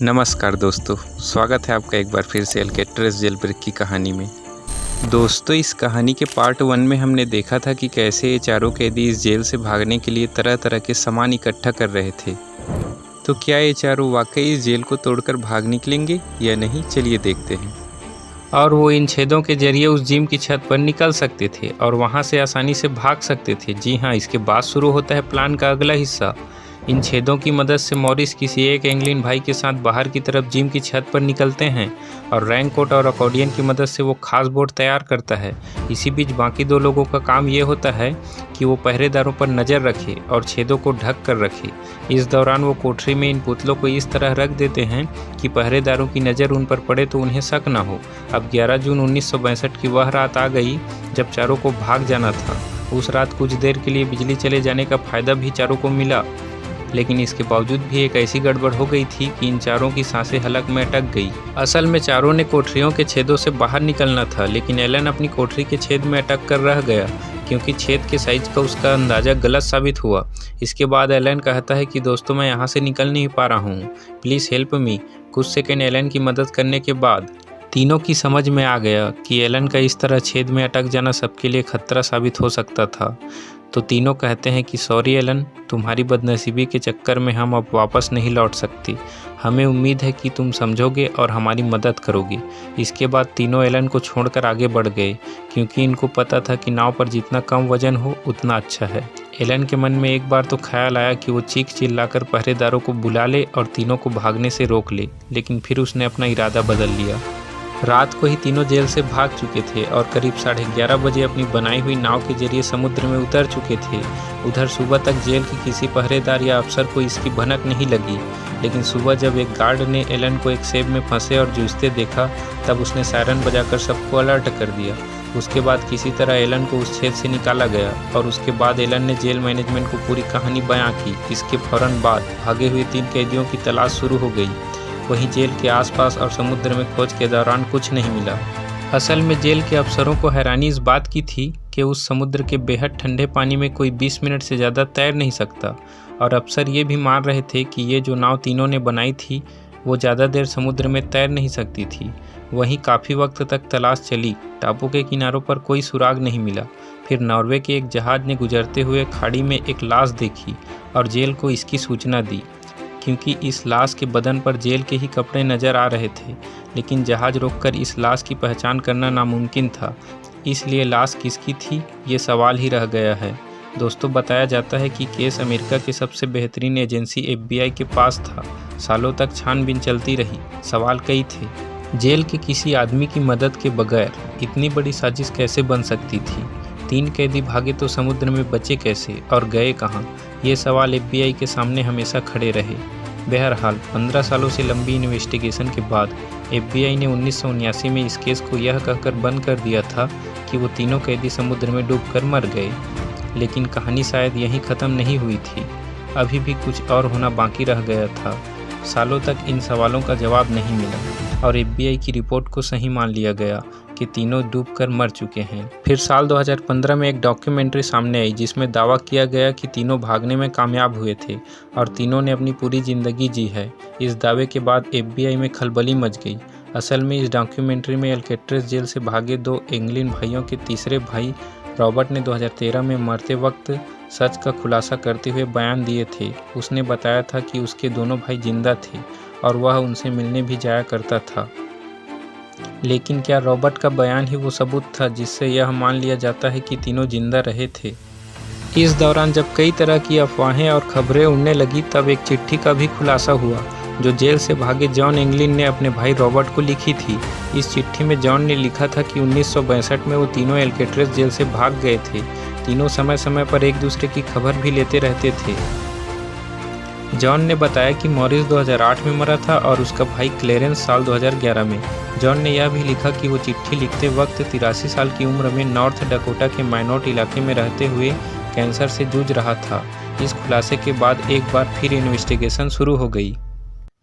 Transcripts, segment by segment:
नमस्कार दोस्तों, स्वागत है आपका एक बार फिर से अल्केट्राज़ जेल ब्रेक की कहानी में। दोस्तों, इस कहानी के पार्ट 1 में हमने देखा था कि कैसे ये चारों कैदी इस जेल से भागने के लिए तरह तरह के सामान इकट्ठा कर रहे थे। तो क्या ये चारों वाकई इस जेल को तोड़कर भाग निकलेंगे या नहीं, चलिए देखते हैं। और वो इन छेदों के जरिए उस जिम की छत पर निकल सकते थे और वहाँ से आसानी से भाग सकते थे। जी हाँ, इसके बाद शुरू होता है प्लान का अगला हिस्सा। इन छेदों की मदद से मॉरिस किसी एक एंग्लिन भाई के साथ बाहर की तरफ जिम की छत पर निकलते हैं और रैनकोट और अकॉर्डियन की मदद से वो खास बोर्ड तैयार करता है। इसी बीच बाकी दो लोगों का काम ये होता है कि वो पहरेदारों पर नज़र रखे और छेदों को ढक कर रखे। इस दौरान वो कोठरी में इन पुतलों को इस तरह रख देते हैं कि पहरेदारों की नज़र उन पर पड़े तो उन्हें शक न हो। अब 11 जून 1962 की वह रात आ गई जब चारों को भाग जाना था। उस रात कुछ देर के लिए बिजली चले जाने का फ़ायदा भी चारों को मिला, लेकिन इसके बावजूद भी एक ऐसी गड़बड़ हो गई थी कि इन चारों की सांसें हलक में अटक गई। असल में चारों ने कोठरियों के छेदों से बाहर निकलना था, लेकिन एलन अपनी कोठरी के छेद में अटक कर रह गया क्योंकि छेद के साइज का उसका अंदाज़ा गलत साबित हुआ। इसके बाद एलन कहता है कि दोस्तों, मैं यहाँ से निकल नहीं पा रहा हूँ, प्लीज़ हेल्प मी। कुछ सेकेंड एलन की मदद करने के बाद तीनों की समझ में आ गया कि एलन का इस तरह छेद में अटक जाना सबके लिए खतरा साबित हो सकता था। तो तीनों कहते हैं कि सॉरी एलन, तुम्हारी बदनसीबी के चक्कर में हम अब वापस नहीं लौट सकती। हमें उम्मीद है कि तुम समझोगे और हमारी मदद करोगे। इसके बाद तीनों एलन को छोड़कर आगे बढ़ गए क्योंकि इनको पता था कि नाव पर जितना कम वजन हो उतना अच्छा है। एलन के मन में एक बार तो ख्याल आया कि वो चीख चिल्लाकर पहरेदारों को बुला ले और तीनों को भागने से रोक ले, लेकिन फिर उसने अपना इरादा बदल लिया। रात को ही तीनों जेल से भाग चुके थे और करीब 11:30 बजे अपनी बनाई हुई नाव के जरिए समुद्र में उतर चुके थे। उधर सुबह तक जेल के किसी पहरेदार या अफसर को इसकी भनक नहीं लगी, लेकिन सुबह जब एक गार्ड ने एलन को एक सेब में फंसे और जूझते देखा, तब उसने सायरन बजाकर सबको अलर्ट कर दिया। उसके बाद किसी तरह एलन को उस छेद से निकाला गया और उसके बाद एलन ने जेल मैनेजमेंट को पूरी कहानी बयां की। इसके फौरन बाद भागे हुए 3 कैदियों की तलाश शुरू हो गई। वहीं जेल के आसपास और समुद्र में खोज के दौरान कुछ नहीं मिला। असल में जेल के अफसरों को हैरानी इस बात की थी कि उस समुद्र के बेहद ठंडे पानी में कोई 20 मिनट से ज़्यादा तैर नहीं सकता, और अफसर ये भी मान रहे थे कि ये जो नाव तीनों ने बनाई थी वो ज़्यादा देर समुद्र में तैर नहीं सकती थी। वहीं काफ़ी वक्त तक तलाश चली, टापू के किनारों पर कोई सुराग नहीं मिला। फिर नॉर्वे के एक जहाज़ ने गुजरते हुए खाड़ी में एक लाश देखी और जेल को इसकी सूचना दी, क्योंकि इस लाश के बदन पर जेल के ही कपड़े नज़र आ रहे थे, लेकिन जहाज़ रोककर इस लाश की पहचान करना नामुमकिन था। इसलिए लाश किसकी थी, ये सवाल ही रह गया है। दोस्तों, बताया जाता है कि केस अमेरिका के सबसे बेहतरीन एजेंसी FBI के पास था। सालों तक छानबीन चलती रही, सवाल कई थे। जेल के किसी आदमी की मदद के बगैर इतनी बड़ी साजिश कैसे बन सकती थी? 3 कैदी भागे तो समुद्र में बचे कैसे और गए कहाँ? ये सवाल FBI के सामने हमेशा खड़े रहे। बहरहाल 15 सालों से लंबी इन्वेस्टिगेशन के बाद FBI ने 1979 में इस केस को यह कहकर बंद कर दिया था कि वो तीनों कैदी समुद्र में डूबकर मर गए। लेकिन कहानी शायद यहीं ख़त्म नहीं हुई थी, अभी भी कुछ और होना बाकी रह गया था। सालों तक इन सवालों का जवाब नहीं मिला और FBI की रिपोर्ट को सही मान लिया गया कि तीनों डूबकर मर चुके हैं। फिर साल 2015 में एक डॉक्यूमेंट्री सामने आई जिसमें दावा किया गया कि तीनों भागने में कामयाब हुए थे और तीनों ने अपनी पूरी ज़िंदगी जी है। इस दावे के बाद FBI में खलबली मच गई। असल में इस डॉक्यूमेंट्री में अल्केट्राज़ जेल से भागे 2 एंग्लिन भाइयों के तीसरे भाई रॉबर्ट ने 2013 में मरते वक्त सच का खुलासा करते हुए बयान दिए थे। उसने बताया था कि उसके दोनों भाई जिंदा थे और वह उनसे मिलने भी जाया करता था। लेकिन क्या रॉबर्ट का बयान ही वो सबूत था जिससे यह मान लिया जाता है कि तीनों जिंदा रहे थे? इस दौरान जब कई तरह की अफवाहें और खबरें उड़ने लगी, तब एक चिट्ठी का भी खुलासा हुआ जो जेल से भागे जॉन एंग्लिन ने अपने भाई रॉबर्ट को लिखी थी। इस चिट्ठी में जॉन ने लिखा था कि 1962 में वो तीनों अल्केट्राज़ जेल से भाग गए थे। तीनों समय समय पर एक दूसरे की खबर भी लेते रहते थे। जॉन ने बताया कि मॉरिस 2008 में मरा था और उसका भाई क्लेरेंस साल 2011 में। जॉन ने यह भी लिखा कि वो चिट्ठी लिखते वक्त 83 साल की उम्र में नॉर्थ डकोटा के माइनॉट इलाके में रहते हुए कैंसर से जूझ रहा था। इस खुलासे के बाद एक बार फिर इन्वेस्टिगेशन शुरू हो गई।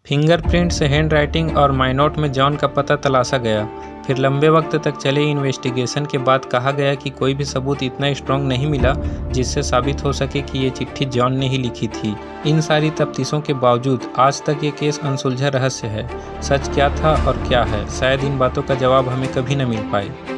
फिंगरप्रिंट्स, हैंडराइटिंग और माइनोट में जॉन का पता तलाशा गया। फिर लंबे वक्त तक चले इन्वेस्टिगेशन के बाद कहा गया कि कोई भी सबूत इतना स्ट्रॉन्ग नहीं मिला जिससे साबित हो सके कि ये चिट्ठी जॉन ने ही लिखी थी। इन सारी तफ्तीशों के बावजूद आज तक ये केस अनसुलझा रहस्य है। सच क्या था और क्या है, शायद इन बातों का जवाब हमें कभी न मिल पाए।